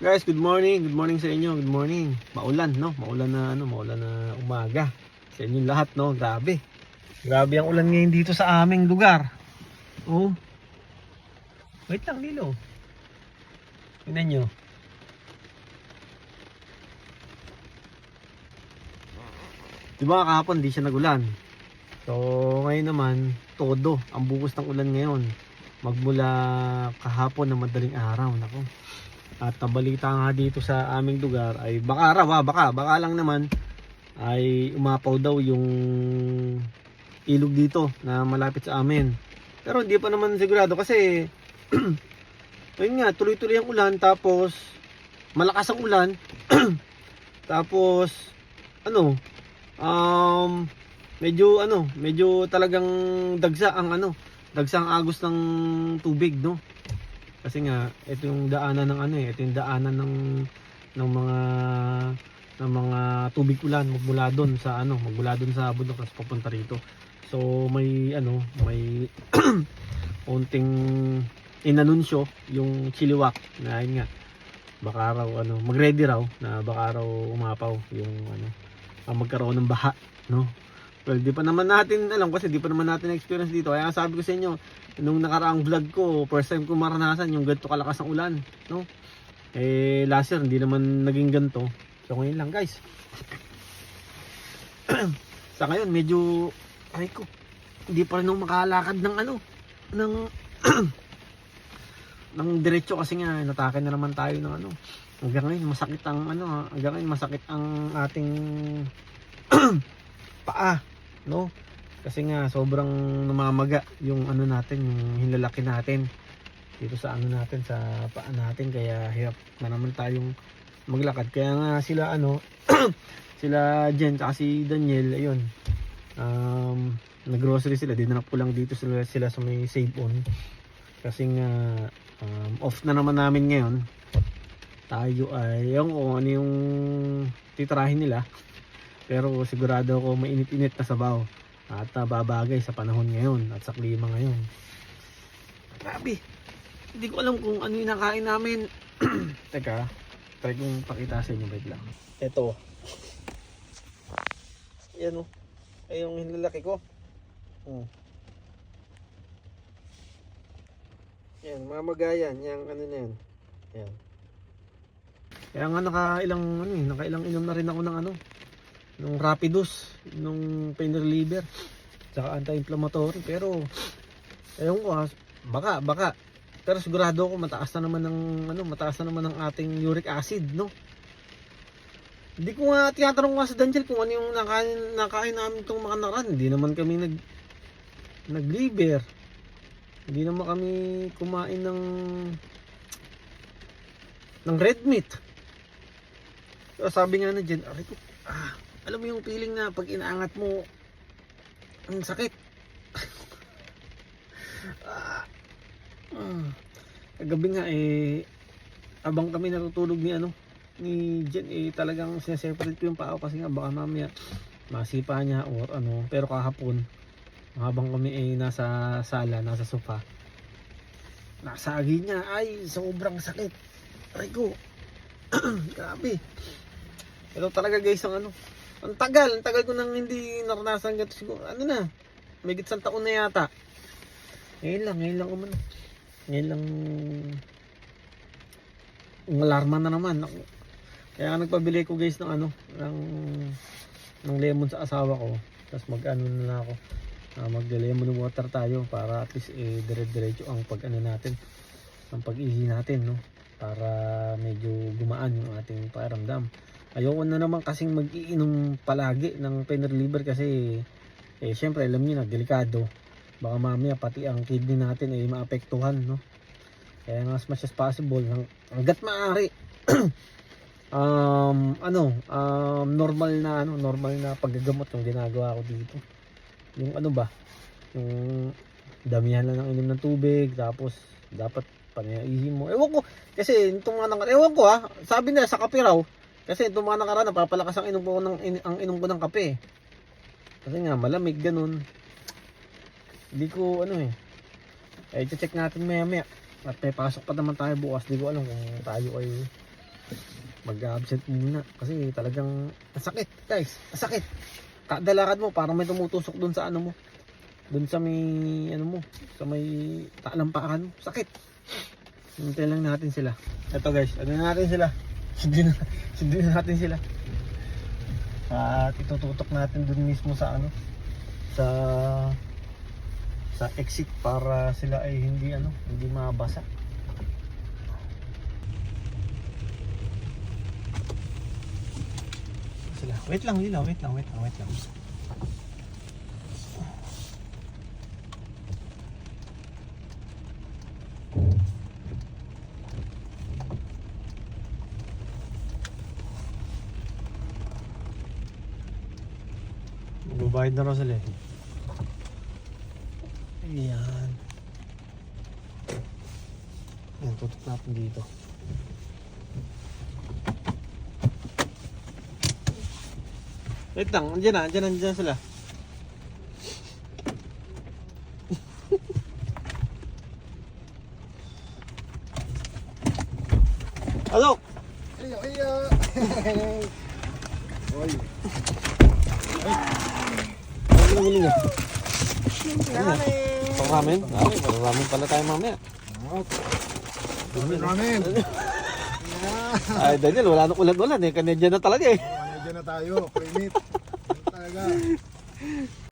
Guys, good morning. Good morning sa inyo. Good morning. Maulan, no? Maulan na umaga. Sa inyo lahat, no? Grabe. Grabe ang ulan ngayon dito sa aming lugar. Oh. Wait lang, Lilo. Tingnan nyo. Diba kahapon di siya nagulan. So, ngayon naman, todo. Ang bukas ng ulan ngayon. Magmula kahapon na madaling araw. Nako. At nabalita nga dito sa aming lugar ay baka raw, baka lang naman ay umapaw daw yung ilog dito na malapit sa amin. Pero hindi pa naman sigurado kasi ayun nga, tuloy-tuloy ang ulan, tapos malakas ang ulan. Tapos medyo talagang dagsa ang agos ng tubig, no? Kasi nga ito yung daanan ng mga tubig ulan magmula doon sa bundok at papunta rito. So may unting inanunsyo yung Chilliwack na yun nga, baka raw mag-ready raw na baka raw umapaw yung magkaroon ng baha, no? Well, di pa naman natin alam kasi di pa naman natin experience dito. Kaya sabi ko sa inyo, nung nakaraang vlog ko, first time ko maranasan yung ganito kalakas ng ulan, no? Last year hindi naman naging ganito. So ngayon lang, guys. Sa ngayon medyo hindi pa rin ako makalakad ng ng diretso kasi nga natake na naman tayo ng hanggang ngayon masakit ang ating paa, no? Kasi nga sobrang namamaga yung yung hinlalaki natin dito sa sa paa natin, kaya hirap na naman tayong maglakad. Kaya nga sila sila Jen at si Daniel, ayun, naggrocery sila, dinanap ko lang dito sila sa may Save On kasi nga off na naman namin ngayon. Tayo ay yung ano yung titirahin nila, pero sigurado ako mainit-init na sabaw at babagay sa panahon ngayon at sa klima ngayon. Grabe, hindi ko alam kung ano yung nakain namin. Teka, try kong pakita sa inyo, wait lang. Ito, yan ay yung hinlalaki ko. Yan, mamagayan yung na yan. Yan. Kaya nga nakailang inom na rin ako ng nung Rapidus, nung pain reliever, tsaka anti-inflammatory. Pero ewan ko baka pero sigurado ako mataas na naman ng ating uric acid, no? Hindi ko nga tinatanong nga sa Daniel kung ano yung nakain namin itong mga nakaraan. Hindi naman kami nag-liver. Hindi naman kami kumain ng red meat. So, sabi nga na Jen, alam mo yung feeling na pag inaangat mo ang sakit. Kagabi nga abang kami natutulog ni Jen, talagang sineseparate ko yung paa kasi nga baka mamaya masipa niya or pero kahapon habang kami nasa sala, nasa sofa, nasagi niya, ay sobrang sakit. Aray ko. Grabe. Ito talaga, guys, ang tagal ko nang hindi naranasan ganito. Siguro may gitsang taon na yata. Ngayon lang alarma na naman. Kaya nagpabili ko, guys, ng lemon sa asawa ko. Tapos na ako. Mag-lemon water tayo para at least dire-diretso ang natin, ang pag-ihi natin, no? Para medyo gumaan yung ating pakiramdam. Ayoko na naman kasing mag-iinom palagi ng pain reliever kasi syempre alam niyo na, delikado. Baka mamaya pati ang kidney natin ay maapektuhan, no? Kaya as much as possible, hangga't maaari normal na paggagamot yung ginagawa ko dito. Yung yung damihan lang ng inom ng tubig, tapos dapat panaihin mo. Ewan ko, kasi itong sabi nila sa kape raw, kasi itong mga nakaraan napapalakas ang inom ko ng kape. Kasi nga malamig ganun. Hindi ko check natin maya. At may pasok pa naman tayo bukas. Di ko alam kung tayo ay mag-absent muna kasi talagang masakit guys, masakit. Kada lakad mo parang may tumutusok dun sa ano mo, dun sa may ano mo, sa may talampakan mo, sakit. Hintay lang natin sila. Ito guys, ano na natin sila, sundin na natin sila at itututok natin dun mismo sa ano, sa exit para sila ay hindi ano, hindi mabasa. Sila. Wait lang, Lila. Wait lang. Magbabayad na raw sila eh. Ayan. Ayan, tutok natin dito. Wait lang, andyan sila. Alok! Iyo. Oy. Ano nabili niya? Ramen. Ramen? Ramen pala tayo mamaya. Ramen. Ay, Daniel, wala nang ulan-ulan eh. Kanadyan na talaga eh. Diyan na tayo. Primit. Talaga.